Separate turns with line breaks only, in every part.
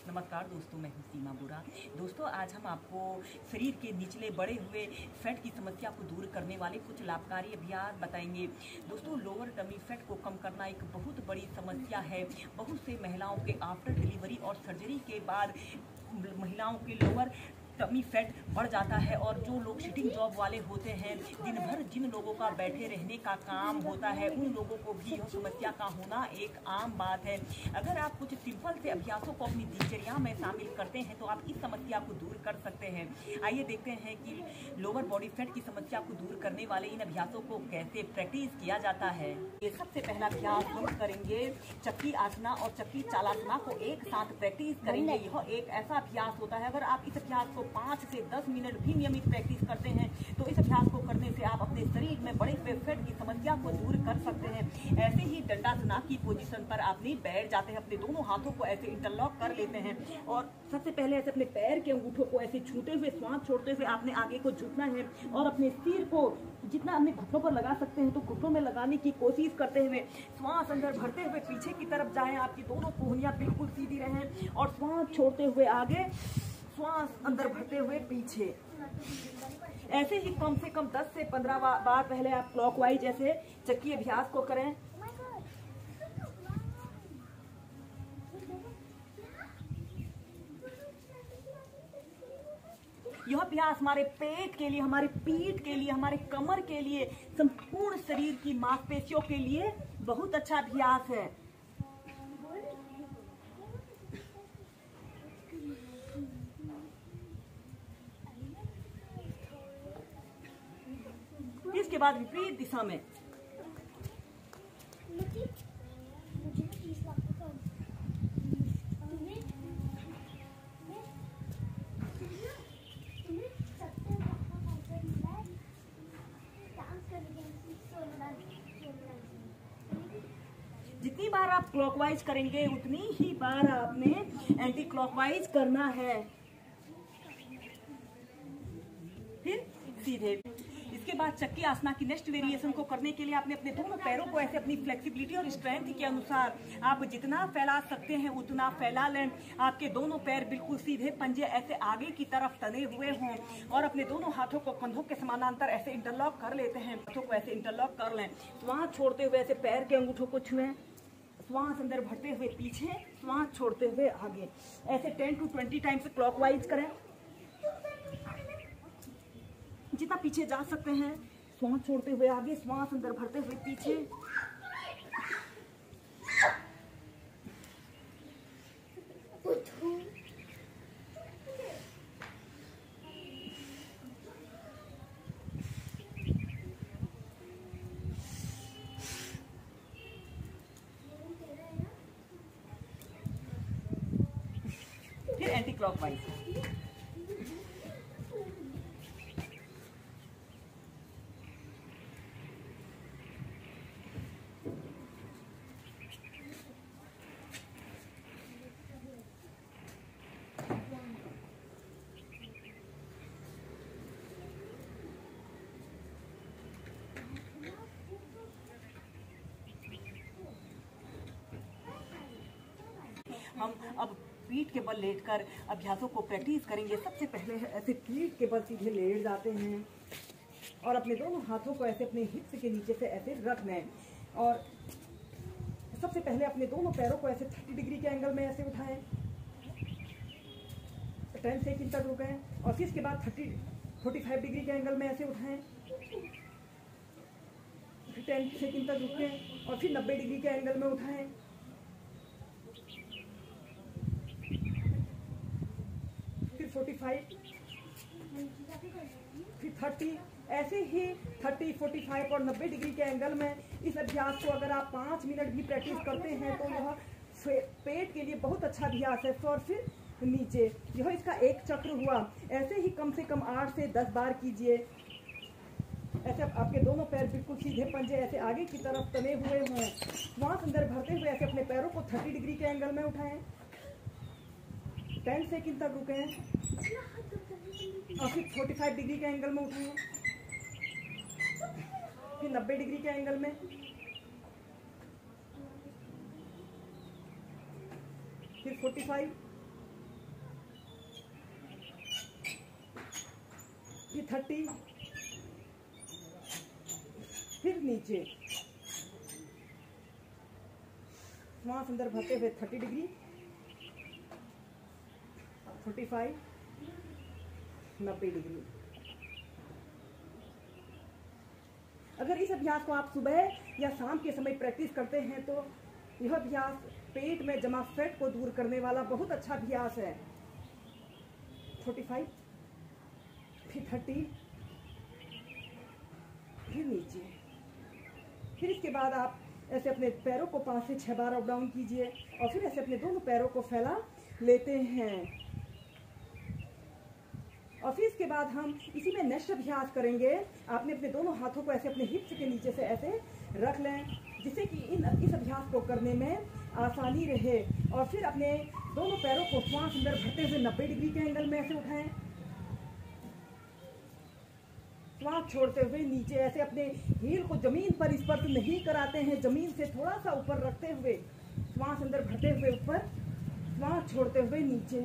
नमस्कार दोस्तों, मैं हूं सीमा बुरा। दोस्तों, आज हम आपको शरीर के निचले बढ़े हुए फैट की समस्या को दूर करने वाले कुछ लाभकारी अभ्यास बताएंगे। दोस्तों, लोअर टमी फैट को कम करना एक बहुत बड़ी समस्या है। बहुत से महिलाओं के आफ्टर डिलीवरी और सर्जरी के बाद महिलाओं के लोअर टमी फैट बढ़ जाता है और जो लोग सिटिंग जॉब वाले होते हैं, दिन भर जिन लोगों का बैठे रहने का काम होता है, उन लोगों को भी यह समस्या का होना एक आम बात है। अगर आप कुछ सिंपल से अभ्यासों को अपनी दिनचर्या में शामिल करते हैं तो आप इस समस्या को दूर कर सकते हैं। आइए देखते हैं कि लोअर बॉडी फैट की समस्या को दूर करने वाले इन अभ्यासों को कैसे प्रैक्टिस किया जाता है। ये सबसे पहला अभ्यास हम करेंगे चक्की आसना और चक्की चालासना को एक साथ प्रैक्टिस करेंगे। यह एक ऐसा अभ्यास होता है, अगर आप इस अभ्यास को 5 से 10 मिनट भी नियमित प्रैक्टिस करते हैं तो इस अभ्यास को करने से आप अपने शरीर में बड़े हुए फैट की समस्या को दूर कर सकते हैं। ऐसे ही दंडासना की पोजीशन पर आपने बैठ जाते हैं, अपने दोनों हाथों को ऐसे इंटरलॉक कर लेते हैं और सबसे पहले ऐसे अपने पैर के अंगूठों को ऐसे छूते हुए, श्वास छोड़ते हुए आपने आगे को झुकना है और अपने सिर को जितना अपने घुटनों पर लगा सकते हैं तो घुटनों में लगाने की कोशिश करते हुए श्वास अंदर भरते हुए पीछे की तरफ जाएं। आपकी दोनों कोहनियां बिल्कुल सीधी रहें और श्वास छोड़ते हुए आगे, श्वास अंदर भरते हुए पीछे। ऐसे ही कम से कम 10 से 15 बार पहले आप क्लॉकवाइज ऐसे चक्की अभ्यास को करें। यह अभ्यास हमारे पेट के लिए, हमारे पीठ के लिए, हमारे कमर के लिए, संपूर्ण शरीर की मांसपेशियों के लिए बहुत अच्छा अभ्यास है। इसके बाद विपरीत दिशा में जितनी बार आप क्लॉकवाइज करेंगे उतनी ही बार आपने एंटी क्लॉकवाइज करना है। फिर सीधे। इसके बाद चक्की आसना की नेक्स्ट वेरिएशन को करने के लिए आपने अपने दोनों पैरों को ऐसे अपनी फ्लेक्सिबिलिटी और स्ट्रेंथ के अनुसार आप जितना फैला सकते हैं उतना फैला लें। आपके दोनों पैर बिल्कुल सीधे, पंजे ऐसे आगे की तरफ तने हुए हों और अपने दोनों हाथों को कंधों के समानांतर ऐसे इंटरलॉक कर लेते हैं। हाथों को ऐसे इंटरलॉक कर लें, श्वास छोड़ते हुए ऐसे पैर के अंगूठों को छुएं, श्वास अंदर भरते हुए पीछे, श्वास छोड़ते हुए आगे। ऐसे 10 to 20 टाइम्स क्लॉकवाइज करें, जितना पीछे जा सकते हैं। श्वास छोड़ते हुए आगे, श्वास अंदर भरते हुए पीछे। फिर एंटी क्लॉकवाइज। हम अब पीठ के बल लेटकर अभ्यासों को प्रैक्टिस करेंगे। सबसे पहले ऐसे पीठ के बल सीधे लेट जाते हैं और अपने दोनों हाथों को ऐसे अपने हिप्स के नीचे से ऐसे रख लें और सबसे पहले अपने दोनों पैरों को ऐसे 30 डिग्री के एंगल में ऐसे उठाएं, 10 सेकंड तक रुकें और फिर इसके बाद 45 डिग्री के एंगल में ऐसे उठाएं, फिर 10 सेकंड तक रुकें और फिर 90 डिग्री के एंगल में उठाएं, फिर 45, फिर 30। ऐसे ही 30, 45 और 90 डिग्री के एंगल में इस अभ्यास को अगर आप 5 मिनट भी प्रैक्टिस करते हैं तो यह पेट के लिए बहुत अच्छा अभ्यास है। और फिर नीचे, यह इसका एक चक्र हुआ। ऐसे ही कम से कम 8 से 10 बार कीजिए। ऐसे आपके दोनों पैर बिल्कुल सीधे, पंजे ऐसे आगे की तरफ तने हुए हों। श्वास अंदर भरते हुए ऐसे अपने पैरों को 30 डिग्री के एंगल में उठाएं, 10 सेकंड तक रुकें और फिर 45 डिग्री के एंगल में उठाएं, फिर 90 डिग्री के एंगल में, फिर 45,
फिर 30, फिर नीचे। श्वास अंदर भरते हुए 30 डिग्री, 45, 90 डिग्री। अगर इस अभ्यास को आप सुबह या शाम के समय प्रैक्टिस करते हैं तो यह अभ्यास पेट में जमा फैट को दूर करने वाला बहुत अच्छा अभ्यास है। 45, फिर 30, फिर नीचे। फिर इसके बाद आप ऐसे अपने पैरों को 5 से 6 बार अप डाउन कीजिए और फिर ऐसे अपने दोनों पैरों को फैला लेते हैं। और फिर इसके बाद हम इसी में नेक्स्ट अभ्यास करेंगे। आपने अपने दोनों हाथों को ऐसे अपने हिप्स के नीचे से ऐसे रख लें, जिससे कि इस अभ्यास को करने में आसानी रहे। और फिर अपने दोनों पैरों को श्वास अंदर भरते हुए 90 डिग्री के एंगल में ऐसे उठाएं। श्वास छोड़ते हुए नीचे, ऐसे अपने हील को जमीन पर स्पर्श नहीं कराते हैं, जमीन से थोड़ा सा ऊपर रखते हुए श्वास अंदर भरते हुए ऊपर, श्वास छोड़ते हुए नीचे,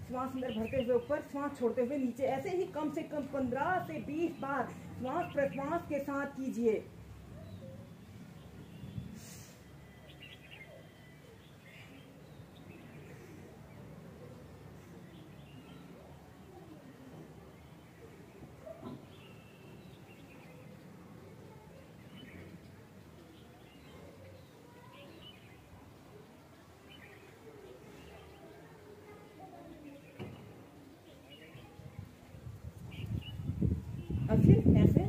श्वास अंदर भरते हुए ऊपर, श्वास छोड़ते हुए नीचे। ऐसे ही कम से कम 15 से 20 बार श्वास प्रश्वास के साथ कीजिए। और फिर ऐसे